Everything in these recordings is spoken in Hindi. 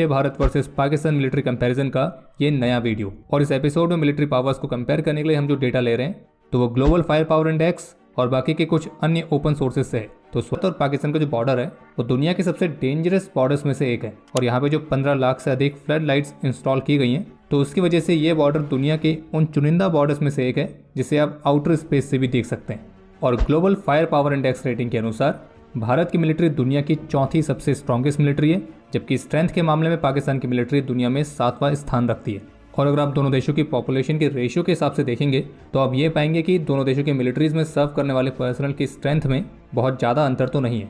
ये Bharat versus Pakistan military comparison का ये नया वीडियो। और इस एपिसोड में मिलिट्री पावर्स को कंपेयर करने के लिए हम जो डेटा ले रहे हैं तो वो ग्लोबल फायर पावर इंडेक्स और बाकी के कुछ अन्य ओपन सोर्सेज से है। तो भारत और पाकिस्तान का जो बॉर्डर है वो दुनिया के सबसे डेंजरस बॉर्डर्स में से एक है और यहाँ पे जो 15 लाख से अधिक फ्लड लाइट्स इंस्टॉल की गई हैं तो उसकी वजह से ये बॉर्डर दुनिया के उन चुनिंदा बॉर्डर्स में से एक है जिसे आप आउटर स्पेस से भी देख सकते हैं। और global fire power index rating के अनुसार भारत की मिलिट्री दुनिया की चौथी सबसे स्ट्रॉन्गेस्ट मिलिट्री है, जबकि स्ट्रेंथ के मामले में पाकिस्तान की मिलिट्री दुनिया में 7वां स्थान रखती है। और अगर आप दोनों देशों की पॉपुलेशन के रेशियो के हिसाब से देखेंगे तो आप ये पाएंगे कि दोनों देशों के मिलिट्रीज में सर्व करने वाले पर्सनल की स्ट्रेंथ में बहुत ज़्यादा अंतर तो नहीं है।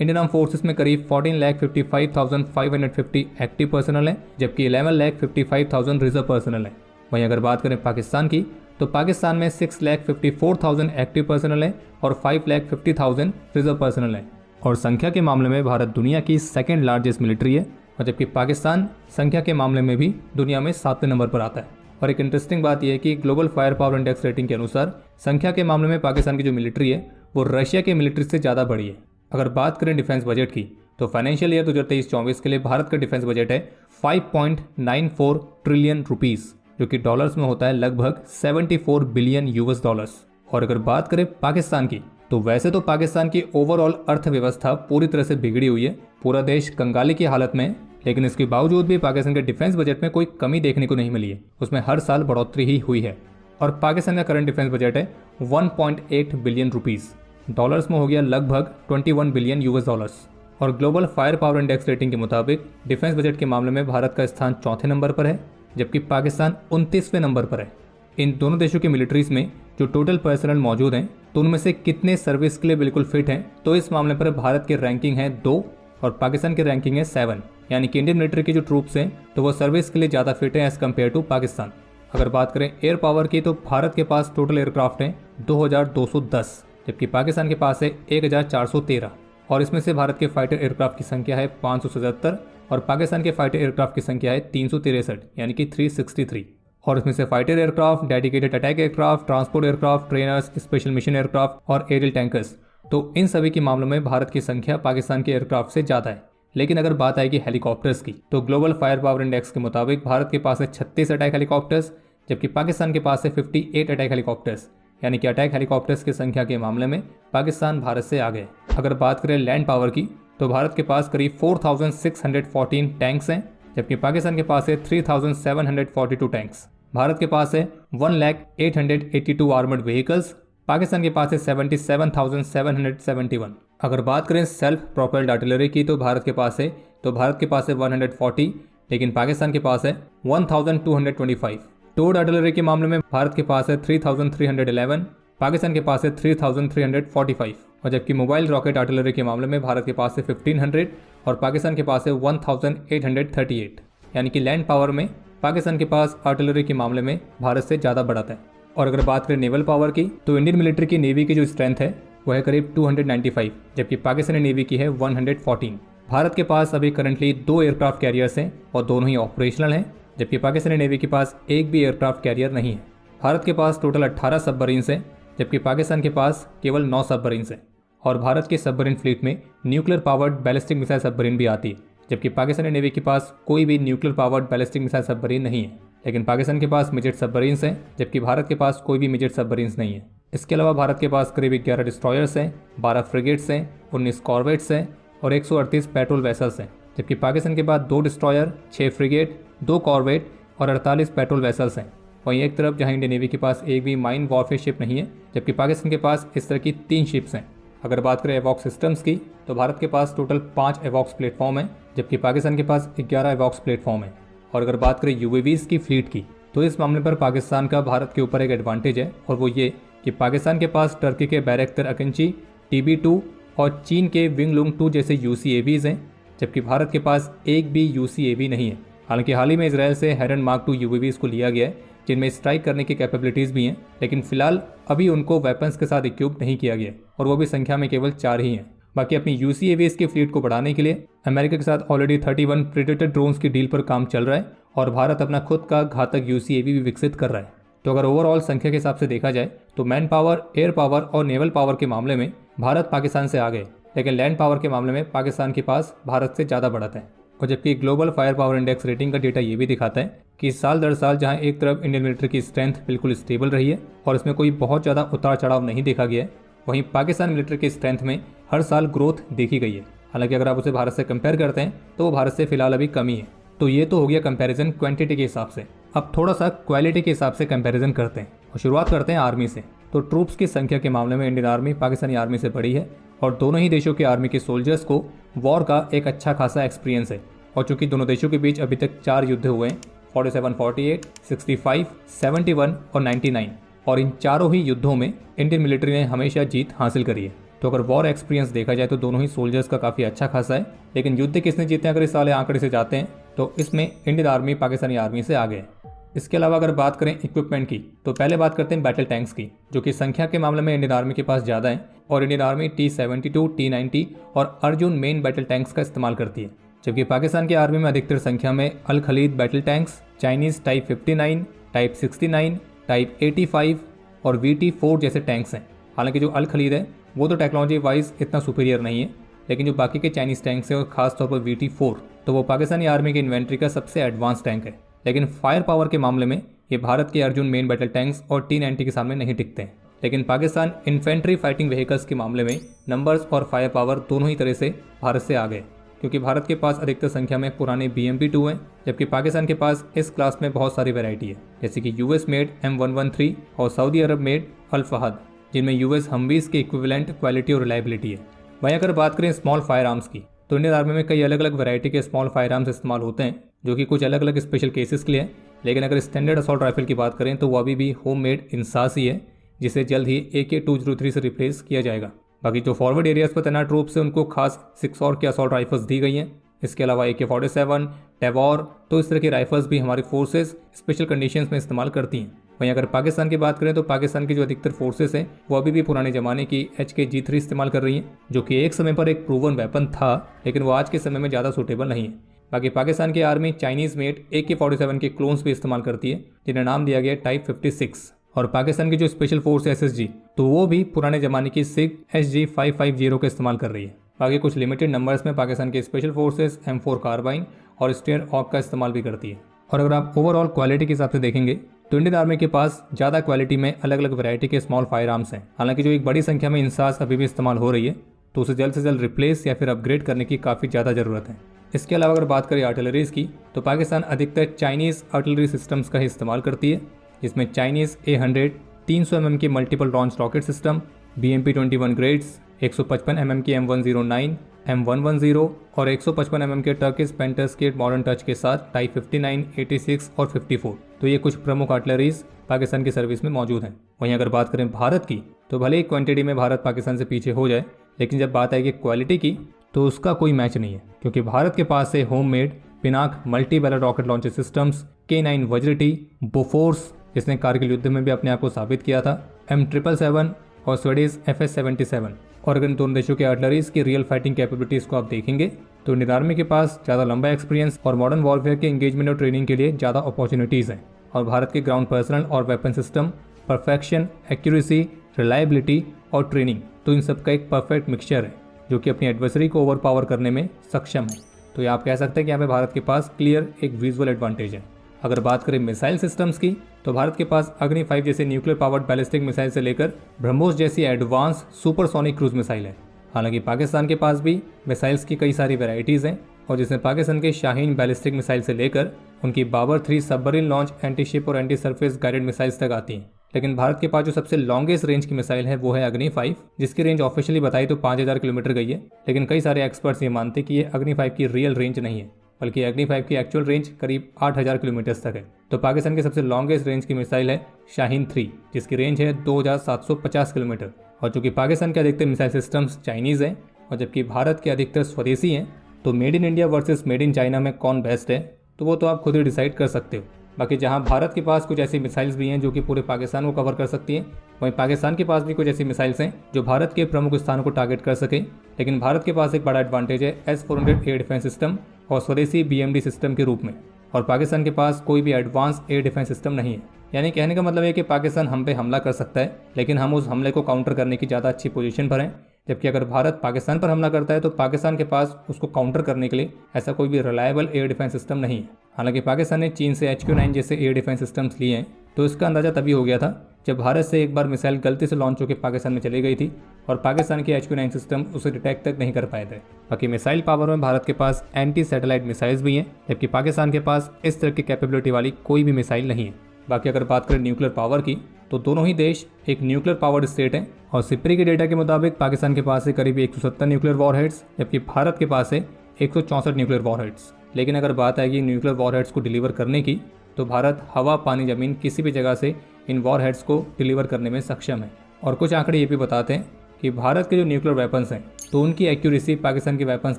इंडियन आर्म फोर्सेस में करीब 14,55,550 एक्टिव पर्सनल है, जबकि 11,55,000 रिजर्व पर्सनल है। वहीं अगर बात करें पाकिस्तान की तो पाकिस्तान में 6,54,000 एक्टिव पर्सनल है और 5,50,000 रिजर्व पर्सनल है। और संख्या के मामले में भारत दुनिया की सेकेंड लार्जेस्ट मिलिट्री है और जबकि पाकिस्तान संख्या के मामले में भी दुनिया में 7वें नंबर पर आता है। और एक इंटरेस्टिंग बात यह है कि global fire power index rating के अनुसार संख्या के मामले में पाकिस्तान की जो मिलिट्री है वो रशिया के मिलिट्री से ज़्यादा बड़ी है। अगर बात करें डिफेंस बजट की तो फाइनेंशियल ईयर 2023-24 के लिए भारत का डिफेंस बजट है 5.94 ट्रिलियन रुपीज़, जो कि डॉलर्स में होता है लगभग 74 बिलियन यूएस डॉलर्स। और अगर बात करें पाकिस्तान की तो वैसे तो पाकिस्तान की ओवरऑल अर्थव्यवस्था पूरी तरह से बिगड़ी हुई है, पूरा देश कंगाली की हालत में है, लेकिन इसके बावजूद भी पाकिस्तान के डिफेंस बजट में कोई कमी देखने को नहीं मिली है, उसमें हर साल बढ़ोतरी ही हुई है। और पाकिस्तान का करंट डिफेंस बजट है 1.8 बिलियन रुपीज़, डॉलर्स में हो गया लगभग 21 बिलियन यूएस डॉलर्स। और global fire power index rating के मुताबिक डिफेंस बजट के मामले में भारत का स्थान चौथे नंबर पर है, जबकि पाकिस्तान 29वें नंबर पर है। इन दोनों देशों की मिलिट्रीज में जो टोटल पर्सनल मौजूद हैं तो उनमें से कितने सर्विस के लिए बिल्कुल फिट हैं, तो इस मामले पर भारत की रैंकिंग है 2 और पाकिस्तान की रैंकिंग है 7, यानी कि इंडियन मिलिट्री की जो ट्रूप्स हैं तो वो सर्विस के लिए ज़्यादा फिट है एज़ कम्पेयर टू पाकिस्तान। अगर बात करें एयर पावर की तो भारत के पास टोटल एयरक्राफ्ट हैं 2210, जबकि पाकिस्तान के पास है 1413। और इसमें से भारत के फाइटर एयरक्राफ्ट की संख्या है 577 और पाकिस्तान के फाइटर एयरक्राफ्ट की संख्या है 363, यानी कि 363। और इसमें से fighter aircraft, dedicated attack aircraft, transport aircraft, trainers, special mission aircraft और एरियल टैंकर्स, तो इन सभी के मामलों में भारत की संख्या पाकिस्तान के एयरक्राफ्ट से ज़्यादा है। लेकिन अगर बात आएगी हेलीकॉप्टर्स की तो ग्लोबल फायर पावर इंडेक्स के मुताबिक भारत के पास है 36 अटैक हेलीकॉप्टर्स, जबकि पाकिस्तान के पास है 58 अटैक हेलीकॉप्टर्स, यानी कि अटैक हेलीकॉप्टर्स की संख्या के मामले में पाकिस्तान भारत से आगे है। अगर बात करें लैंड पावर की तो भारत के पास करीब 4,614 टैंक्स हैं, जबकि पाकिस्तान के पास है 3,742 टैंक्स। भारत के पास है 1,0882 आर्मर्ड व्हीकल्स, पाकिस्तान के पास है 77,771। अगर बात करें सेल्फ प्रोपेल्ड आर्टिलरी की तो भारत के पास है 140, लेकिन पाकिस्तान के पास है 1225। टोड आर्टिलरी के मामले में भारत के पास है 3,311, पाकिस्तान के पास है 3,345। और जबकि मोबाइल रॉकेट आर्टिलरी के मामले में भारत के पास है 1,500 और पाकिस्तान के पास है 1,838, यानी कि लैंड पावर में पाकिस्तान के पास आर्टिलरी के मामले में भारत से ज़्यादा बढ़त है। और अगर बात करें नेवल पावर की तो इंडियन मिलिट्री की नेवी की जो स्ट्रेंथ है वह है करीब 295, जबकि पाकिस्तानी नेवी की है 114। भारत के पास अभी करंटली 2 एयरक्राफ्ट कैरियर्स हैं और दोनों ही ऑपरेशनल हैं, जबकि पाकिस्तानी नेवी के पास एक भी एयरक्राफ्ट कैरियर नहीं है। भारत के पास टोटल 18 सबमरीन्स हैं, जबकि पाकिस्तान के पास केवल 9 सबमरीन्स हैं। और भारत के सबमरीन फ्लीट में nuclear powered ballistic missile submarine भी आती है, जबकि पाकिस्तानी नेवी के पास कोई भी nuclear powered ballistic missile submarine नहीं है। लेकिन पाकिस्तान के पास मिजेट सबमरीन्स हैं, जबकि भारत के पास कोई भी मिजेट सबमरीन्स नहीं है। इसके अलावा भारत के पास करीब 11 डिस्ट्रॉयर्स हैं, 12 फ्रिगेट्स हैं, 19 कॉर्वेट्स हैं और 138 पेट्रोल वेसल्स हैं, जबकि पाकिस्तान के पास 2 डिस्ट्रॉयर, 6 फ्रिगेट, 2 कॉर्वेट और 48 पेट्रोल वेसल्स हैं। वहीं एक तरफ जहां इंडियन नेवी के पास एक भी माइन वॉरफेयर शिप नहीं है, जबकि पाकिस्तान के पास इस तरह की 3 शिप्स हैं। अगर बात करें एवॉक्स सिस्टम्स की तो भारत के पास टोटल 5 एवॉक्स प्लेटफॉर्म है, जबकि पाकिस्तान के पास 11 एवॉक्स प्लेटफॉर्म है। और अगर बात करें यूएवीज की फ्लीट की तो इस मामले पर पाकिस्तान का भारत के ऊपर एक एडवांटेज है, और वो ये कि पाकिस्तान के पास टर्की के बैरक्टर अकिंची, TB2 और चीन के विंगलुंग 2 जैसे UCAVs हैं, जबकि भारत के पास एक भी UCAV नहीं है। हालांकि हाल ही में इसराइल से हेरन मार्क 2 UAVs को लिया गया है, जिनमें स्ट्राइक करने की कैपेबिलिटीज़ भी हैं, लेकिन फिलहाल अभी उनको वेपन्स के साथ इक्विप नहीं किया गया और वो भी संख्या में केवल 4 ही हैं। बाकी अपनी UCAVs की फ्लीट को बढ़ाने के लिए अमेरिका के साथ ऑलरेडी 31 प्रेडेटर ड्रोन्स की डील पर काम चल रहा है और भारत अपना खुद का घातक UCAV भी विकसित कर रहा है। तो अगर ओवरऑल संख्या के हिसाब से देखा जाए तो मैन पावर, एयर पावर और नेवल पावर के मामले में भारत पाकिस्तान से आगे, लेकिन लैंड पावर के मामले में पाकिस्तान के पास भारत से ज़्यादा बढ़त है। और जबकि global fire power index rating का डेटा ये भी दिखाता है कि साल दर साल जहां एक तरफ इंडियन मिलिट्री की स्ट्रेंथ बिल्कुल स्टेबल रही है और इसमें कोई बहुत ज़्यादा उतार चढ़ाव नहीं देखा गया है, वहीं पाकिस्तान मिलिट्री की स्ट्रेंथ में हर साल ग्रोथ देखी गई है। हालांकि अगर आप उसे भारत से कंपेयर करते हैं तो वो भारत से फिलहाल अभी कमी है। तो ये तो हो गया कंपैरिजन क्वांटिटी के हिसाब से। अब थोड़ा सा क्वालिटी के हिसाब से कंपैरिजन करते हैं और शुरुआत करते हैं आर्मी से। तो ट्रूप्स की संख्या के मामले में इंडियन आर्मी पाकिस्तानी आर्मी से बड़ी है और दोनों ही देशों की आर्मी के सोल्जर्स को वॉर का एक अच्छा खासा एक्सपीरियंस है। और चूंकि दोनों देशों के बीच अभी तक 4 युद्ध हुए हैं, 47, 48, 65, 71 और 99, और इन चारों ही युद्धों में इंडियन मिलिट्री ने हमेशा जीत हासिल करी है। तो अगर वॉर एक्सपीरियंस देखा जाए तो दोनों ही सोल्जर्स का काफ़ी अच्छा खासा है। लेकिन युद्ध किसने जीते हैं अगर इस वाले आंकड़े से जाते हैं तो इसमें इंडियन आर्मी पाकिस्तानी आर्मी से आगे है। इसके अलावा अगर बात करें इक्विपमेंट की तो पहले बात करते हैं बैटल टैंक्स की, जो कि संख्या के मामले में इंडियन आर्मी के पास ज़्यादा है और इंडियन आर्मी T-72, T-90 और अर्जुन मेन बैटल टैंक्स का इस्तेमाल करती है। जबकि पाकिस्तान की आर्मी में अधिकतर संख्या में Al Khalid battle tanks, Chinese type 59, type 69, type 85 और VT-4 जैसे टैंक्स हैं। हालांकि जो अल खलीद है वो तो टेक्नोलॉजी वाइज इतना सुपीरियर नहीं है, लेकिन जो बाकी के चाइनीज़ टैंक्स हैं और खासतौर पर VT-4 तो वो पाकिस्तानी आर्मी की इन्वेंट्री का सबसे एडवांस टैंक है। लेकिन फायर पावर के मामले में ये भारत के अर्जुन मेन बैटल टैंक्स और T-90 के सामने नहीं टिकते हैं। लेकिन पाकिस्तान इन्फेंट्री फाइटिंग व्हीकल्स के मामले में नंबर्स और फायर पावर दोनों ही तरह से भारत से आगे, क्योंकि भारत के पास अधिकतर संख्या में पुराने BMP-2 हैं, जबकि पाकिस्तान के पास इस क्लास में बहुत सारी वैरायटी है, जैसे कि US मेड M113 और सऊदी अरब मेड अल फहद, जिनमें US हमवीज़ के इक्विवेलेंट क्वालिटी और रिलायबिलिटी है। वहीं अगर बात करें स्मॉल फायर आर्म्स की तो इंडियन आर्मी में कई अलग अलग वैरायटी के स्मॉल फायर आर्म्स इस्तेमाल होते हैं, जो कि कुछ अलग अलग स्पेशल केसेस के लिए है। लेकिन अगर स्टैंडर्ड असॉल्ट राइफल की बात करें तो वो अभी भी होम मेड इंसास ही है, जिसे जल्द ही AK-203 से रिप्लेस किया जाएगा। बाकी जो फॉरवर्ड एरियाज पर तैनात ट्रूप्स है उनको खास 6 और के असॉल्ट राइफल्स दी गई हैं। इसके अलावा AK-47, टैवॉर, तो इस तरह की राइफल्स भी हमारी फोर्सेस स्पेशल कंडीशंस में इस्तेमाल करती हैं। वहीं अगर पाकिस्तान की बात करें तो पाकिस्तान की जो अधिकतर फोर्सेस हैं वो अभी भी पुराने ज़माने की HK-G3 इस्तेमाल कर रही हैं, जो कि एक समय पर एक प्रूवन वेपन था, लेकिन वो आज के समय में ज़्यादा सूटेबल नहीं है। बाकी पाकिस्तान की आर्मी चाइनीज़ मेड AK-47 के क्लोन्स भी इस्तेमाल करती है, जिन्हें नाम दिया गया टाइप 56। और पाकिस्तान की जो स्पेशल फोर्स SSG तो वो भी पुराने ज़माने की SIG SG-550 का इस्तेमाल कर रही है। बाकी कुछ लिमिटेड नंबर्स में पाकिस्तान की स्पेशल फोर्सेस M4 कार्बाइन और स्टेयर ऑक का इस्तेमाल भी करती है। और अगर आप ओवरऑल क्वालिटी के हिसाब से देखेंगे तो इंडियन आर्मी के पास ज़्यादा क्वालिटी में अलग अलग वैरायटी के स्मॉल फायर आर्म्स हैं। हालांकि जो एक बड़ी संख्या में इंसास अभी भी इस्तेमाल हो रही है तो उसे जल्द से जल्द रिप्लेस या फिर अपग्रेड करने की काफ़ी ज़्यादा ज़रूरत है। इसके अलावा अगर बात करें आर्टिलरीज की तो पाकिस्तान अधिकतर चाइनीज़ आर्टिलरी सिस्टम्स का ही इस्तेमाल करती है, जिसमें चाइनीज़ A100 300 mm के multiple launch rocket system, BMP-21 grades, 155 mm की M109, M110 और 155 mm के टर्किश पेंटर्स के मॉडर्न टच के साथ टाइप 59, 86 और 54। तो ये कुछ प्रमुख आर्टिलरीज पाकिस्तान की सर्विस में मौजूद हैं। वहीं अगर बात करें भारत की तो भले ही क्वांटिटी में भारत पाकिस्तान से पीछे हो जाए, लेकिन जब बात आएगी क्वालिटी की तो उसका कोई मैच नहीं है, क्योंकि भारत के पास है home made Pinaka multi barrel rocket launcher systems, K9 Vajra T, Bofors जिसने कारगिल युद्ध में भी अपने आप को साबित किया था, M777 और स्वीडिश FS-77। और अगर इन दोनों देशों के आर्टिलरीज की रियल फाइटिंग कैपेबिलिटीज को आप देखेंगे तो इंडियन आर्मी के पास ज़्यादा लंबा एक्सपीरियंस और मॉडर्न वॉरफेयर के एंगेजमेंट और ट्रेनिंग के लिए ज़्यादा अपॉर्चुनिटीज़ हैं। और भारत के ग्राउंड पर्सनल और weapon system, perfection, accuracy, reliability और ट्रेनिंग, तो इन सब का एक परफेक्ट मिक्सचर है जो कि अपनी एडवर्सरी को ओवर पावर करने में सक्षम है। तो ये आप कह सकते हैं कि यहाँ पे भारत के पास क्लियर एक विजुअल एडवांटेज है। अगर बात करें मिसाइल सिस्टम्स की तो भारत के पास अग्नि 5 जैसे न्यूक्लियर पावर्ड बैलिस्टिक मिसाइल से लेकर ब्रह्मोस जैसी एडवांस सुपरसोनिक क्रूज मिसाइल है। हालांकि पाकिस्तान के पास भी मिसाइल्स की कई सारी वैरायटीज़ हैं, और जिसमें पाकिस्तान के शाहीन बैलिस्टिक मिसाइल से लेकर उनकी Babur 3 submarine launch anti ship और एंटी सरफेस गाइडेड मिसाइल्स तक आती हैं। लेकिन भारत के पास जो सबसे लॉन्गेस्ट रेंज की मिसाइल है वो है अग्नि 5, जिसकी रेंज ऑफिशियली बताई तो 5000 किलोमीटर गई है। लेकिन कई सारे एक्सपर्ट्स ये मानते कि ये अग्नि 5 की रियल रेंज नहीं है, बल्कि अग्नि 5 की एक्चुअल रेंज करीब 8000 किलोमीटर तक है। तो पाकिस्तान की सबसे लॉन्गेस्ट रेंज की मिसाइल है शाहीन 3, जिसकी रेंज है 2750 किलोमीटर। और चूंकि पाकिस्तान के अधिकतर मिसाइल सिस्टम्स चाइनीज़ हैं और जबकि भारत के अधिकतर स्वदेशी हैं, तो made in India versus made in China में कौन बेस्ट है तो वो तो आप खुद ही डिसाइड कर सकते हो। बाकी जहां भारत के पास कुछ ऐसी मिसाइल्स भी हैं जो कि पूरे पाकिस्तान को कवर कर सकती हैं, वहीं पाकिस्तान के पास भी कुछ ऐसी मिसाइल्स हैं जो भारत के प्रमुख स्थानों को टारगेट कर सकें। लेकिन भारत के पास एक बड़ा एडवांटेज है S-400 एयर डिफेंस सिस्टम और स्वदेशी BMD सिस्टम के रूप में, और पाकिस्तान के पास कोई भी एडवांस एयर डिफेंस सिस्टम नहीं है। यानी कहने का मतलब है कि पाकिस्तान हम पे हमला कर सकता है, लेकिन हम उस हमले को काउंटर करने की ज़्यादा अच्छी पोजीशन पर हैं, जबकि अगर भारत पाकिस्तान पर हमला करता है तो पाकिस्तान के पास उसको काउंटर करने के लिए ऐसा कोई भी रिलायबल एयर डिफेंस सिस्टम नहीं है। हालांकि पाकिस्तान ने चीन से HQ-9 जैसे एयर डिफेंस सिस्टम्स लिए हैं, तो इसका अंदाजा तभी हो गया था जब भारत से एक बार मिसाइल गलती से लॉन्च होकर पाकिस्तान में चली गई थी और पाकिस्तान के HQ-9 सिस्टम उसे डिटेक्ट तक नहीं कर पाए थे। बाकी मिसाइल पावर में भारत के पास एंटी सैटेलाइट मिसाइल्स भी हैं, जबकि पाकिस्तान के पास इस तरह की कैपेबिलिटी वाली कोई भी मिसाइल नहीं है। बाकी अगर बात करें न्यूक्लियर पावर की, तो दोनों ही देश एक न्यूक्लियर पावर्ड स्टेट हैं और सिप्री के डेटा के मुताबिक पाकिस्तान के पास है करीब 170 न्यूक्लियर वॉरहेड्स, जबकि भारत के पास है 164 न्यूक्लियर वॉरहेड्स। लेकिन अगर बात आएगी न्यूक्लियर वॉरहेड्स को डिलीवर करने की, तो भारत हवा, पानी, जमीन किसी भी जगह से इन वॉरहेड्स को डिलीवर करने में सक्षम है। और कुछ आंकड़े ये भी बताते हैं कि भारत के जो न्यूक्लियर वेपन्स हैं तो उनकी एक्यूरेसी पाकिस्तान के वेपन्स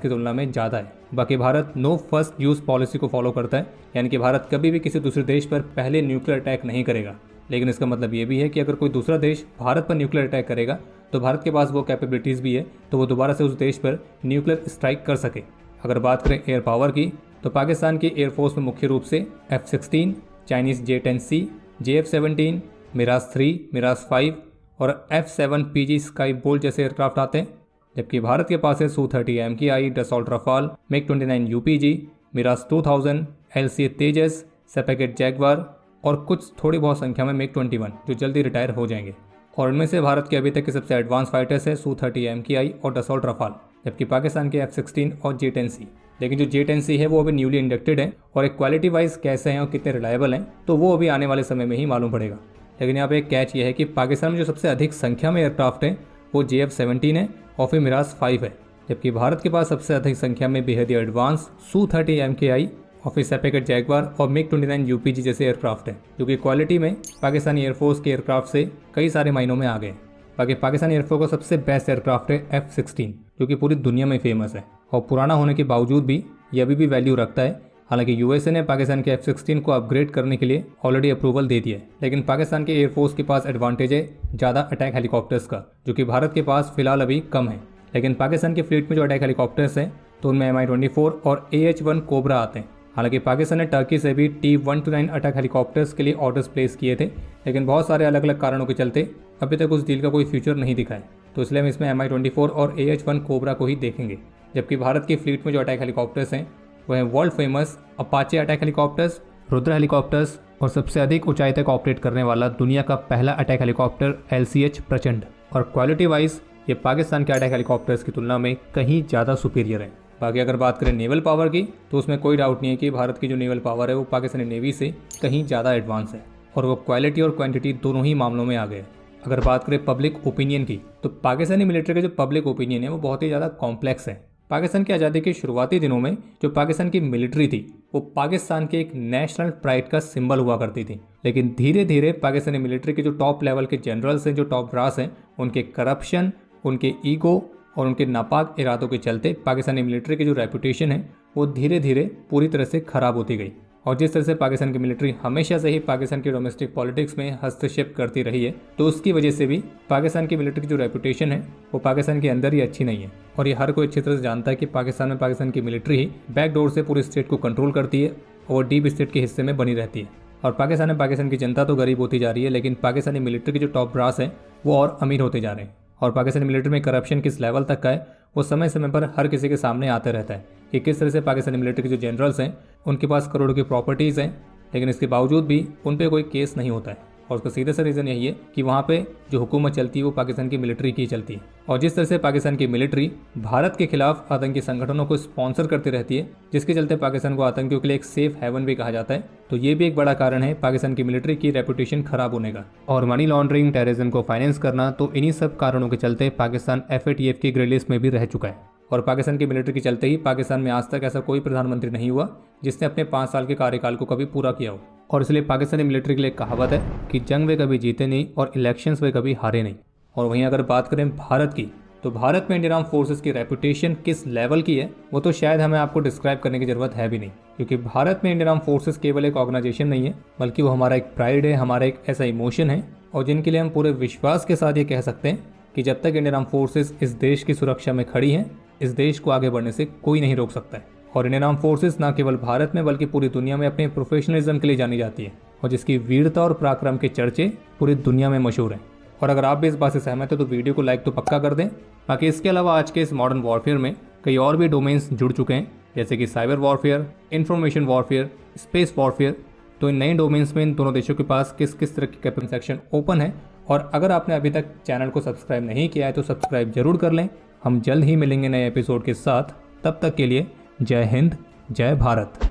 की तुलना में ज़्यादा है। बाकी Bharat no first use policy को फॉलो करता है, यानी कि भारत कभी भी किसी दूसरे देश पर पहले न्यूक्लियर अटैक नहीं करेगा। लेकिन इसका मतलब ये भी है कि अगर कोई दूसरा देश भारत पर न्यूक्लियर अटैक करेगा तो भारत के पास वो कैपेबिलिटीज़ भी है तो वो दोबारा से उस देश पर न्यूक्लियर स्ट्राइक कर सके। अगर बात करें एयर पावर की, तो पाकिस्तान की एयरफोर्स में मुख्य रूप से F-16, Chinese J-10C, JF-17, Miraj 3, Miraj 5 और F-7PG स्काई बोल्ट जैसे एयरक्राफ्ट आते हैं। जबकि भारत के पास है Su-30 MKI, Dassault Rafale, MiG-29 UPG, Mirage 2000, LCA Tejas, SEPECAT Jaguar और कुछ थोड़ी बहुत संख्या में MiG-21 जो जल्दी रिटायर हो जाएंगे। और इनमें से भारत के अभी तक के सबसे एडवांस फाइटर्स है Su-30 MKI और डसॉल्ट रफाल, जबकि पाकिस्तान के F-16 और J-10C। लेकिन जो J-10C है वो अभी न्यूली इंडक्टेड है और एक क्वालिटी वाइज कैसे हैं और कितने रिलायबल हैं तो वो अभी आने वाले समय में ही मालूम पड़ेगा। लेकिन यहाँ पे एक कैच ये है कि पाकिस्तान में जो सबसे अधिक संख्या में एयरक्राफ्ट हैं वो JF-17 है और फिर मिराज 5 है, जबकि भारत के पास सबसे अधिक संख्या में बेहद एडवांस Su-30 MKI और फिर सेपेकेट जैगवार और MiG-29 UPG जैसे एयरक्राफ्ट हैं, जो कि क्वालिटी में पाकिस्तानी एयरफोर्स के एयरक्राफ्ट से कई सारे मायनों में आ गए। बाकी पाकिस्तानी एयरफोर्स का सबसे बेस्ट एयरक्राफ्ट है F-16, जो कि पूरी दुनिया में फेमस है और पुराना होने के बावजूद भी ये अभी भी वैल्यू रखता है। हालांकि USA ने पाकिस्तान के F-16 को अपग्रेड करने के लिए ऑलरेडी अप्रूवल दे दिया है, लेकिन पाकिस्तान के एयरफोर्स के पास एडवांटेज है ज़्यादा अटैक हेलीकॉप्टर्स का, जो कि भारत के पास फिलहाल अभी कम है। लेकिन पाकिस्तान के फ्लीट में जो अटैक हेलीकॉप्टर्स हैं तो उनमें Mi-24 और AH-1 कोबरा आते हैं। हालांकि पाकिस्तान ने टर्की से भी T-129 अटैक हेलीकॉप्टर्स के लिए ऑर्डर्स प्लेस किए थे, लेकिन बहुत सारे अलग अलग कारणों के चलते अभी तक उस डील का कोई फ्यूचर नहीं दिखा है, तो इसलिए हम इसमें Mi-24 और AH-1 कोबरा को ही देखेंगे। जबकि भारत की फ्लीट में जो अटैक हेलीकॉप्टर्स हैं वो हैं world famous Apache attack helicopters, Rudra helicopters और सबसे अधिक ऊंचाई तक ऑपरेट करने वाला दुनिया का पहला अटैक हेलीकॉप्टर LCH प्रचंड। और क्वालिटी वाइज ये पाकिस्तान के अटैक हेलीकॉप्टर्स की तुलना में कहीं ज़्यादा सुपीरियर है। बाकी अगर बात करें नेवल पावर की, तो उसमें कोई डाउट नहीं है कि भारत की जो नेवल पावर है वो पाकिस्तानी नेवी से कहीं ज़्यादा एडवांस है और वो क्वालिटी और क्वांटिटी दोनों ही मामलों में आ गए। अगर बात करें पब्लिक ओपिनियन की, तो पाकिस्तानी मिलिट्री का जो पब्लिक ओपिनियन है वो बहुत ही ज़्यादा कॉम्प्लेक्स है। पाकिस्तान की आज़ादी के शुरुआती दिनों में जो पाकिस्तान की मिलिट्री थी वो पाकिस्तान के एक नेशनल प्राइड का सिंबल हुआ करती थी, लेकिन धीरे धीरे पाकिस्तानी मिलिट्री के जो टॉप लेवल के जनरल्स हैं, जो टॉप ब्रास हैं, उनके करप्शन, उनके ईगो और उनके नापाक इरादों के चलते पाकिस्तानी मिलिट्री की जो रेपुटेशन है वो धीरे धीरे पूरी तरह से ख़राब होती गई। और जिस तरह से पाकिस्तान की मिलिट्री हमेशा से ही पाकिस्तान की डोमेस्टिक पॉलिटिक्स में हस्तक्षेप करती रही है, तो उसकी वजह से भी पाकिस्तान की मिलिट्री की जो रेपुटेशन है वो पाकिस्तान के अंदर ही अच्छी नहीं है। और ये हर कोई अच्छी तरह से जानता है कि पाकिस्तान में पाकिस्तान की मिलिट्री ही बैकडोर से पूरे स्टेट को कंट्रोल करती है और डीप स्टेट के हिस्से में बनी रहती है। और पाकिस्तान में पाकिस्तान की जनता तो गरीब होती जा रही है, लेकिन पाकिस्तानी मिलिट्री के जो टॉप ब्रास है वो और अमीर होते जा रहे हैं। और पाकिस्तानी मिलिट्री में करप्शन किस लेवल तक का है वो समय समय पर हर किसी के सामने आते रहता है कि किस तरह से पाकिस्तानी मिलिट्री के जो जनरल्स हैं उनके पास करोड़ों की प्रॉपर्टीज़ हैं, लेकिन इसके बावजूद भी उन पर कोई केस नहीं होता है। और उसका सीधा सा रीज़न यही है कि वहाँ पे जो हुकूमत चलती है वो पाकिस्तान की मिलिट्री की चलती है। और जिस तरह से पाकिस्तान की मिलिट्री भारत के खिलाफ आतंकी संगठनों को स्पॉन्सर करती रहती है, जिसके चलते पाकिस्तान को आतंकियों के लिए एक सेफ हेवन भी कहा जाता है, तो ये भी एक बड़ा कारण है पाकिस्तान की मिलिट्री की रेपुटेशन खराब होने का। और मनी लॉन्ड्रिंग, टेररिज्म को फाइनेंस करना, तो इन्हीं सब कारणों के चलते पाकिस्तान FATF की ग्रे लिस्ट में भी रह चुका है। और पाकिस्तान की मिलिट्री के चलते ही पाकिस्तान में आज तक ऐसा कोई प्रधानमंत्री नहीं हुआ जिसने अपने 5 साल के कार्यकाल को कभी पूरा किया हो। और इसलिए पाकिस्तानी मिलिट्री के लिए कहावत है कि जंग वे कभी जीते नहीं और इलेक्शंस वे कभी हारे नहीं। और वहीं अगर बात करें भारत की, तो भारत में इंडियन आर्म फोर्सेस की रेपुटेशन किस लेवल की है वो तो शायद हमें आपको डिस्क्राइब करने की जरूरत है भी नहीं, क्योंकि भारत में इंडियन आर्म फोर्सेस केवल एक ऑर्गेनाइजेशन नहीं है, बल्कि वो हमारा एक प्राइड है, हमारा एक ऐसा इमोशन है, और जिनके लिए हम पूरे विश्वास के साथ ये कह सकते हैं कि जब तक इंडियन आर्म फोर्सेस इस देश की सुरक्षा में खड़ी हैं, इस देश को आगे बढ़ने से कोई नहीं रोक सकता है। और इंडियन आर्म फोर्सेस न केवल भारत में बल्कि पूरी दुनिया में अपने प्रोफेशनलिज्म के लिए जानी जाती है, और जिसकी वीरता और पराक्रम के चर्चे पूरी दुनिया में मशहूर हैं। और अगर आप भी इस बात से सहमत हो तो वीडियो को लाइक तो पक्का कर दें। बाकी इसके अलावा आज के इस मॉडर्न वॉरफेयर में कई और भी डोमेन्स जुड़ चुके हैं, जैसे कि cyber warfare, information warfare, space warfare. तो इन नए डोमेन्स में इन दोनों देशों के पास किस किस तरह की कैप्टन सेक्शन ओपन है। और अगर आपने अभी तक चैनल को सब्सक्राइब नहीं किया है तो सब्सक्राइब जरूर कर लें। हम जल्द ही मिलेंगे नए एपिसोड के साथ, तब तक के लिए जय हिंद, जय भारत।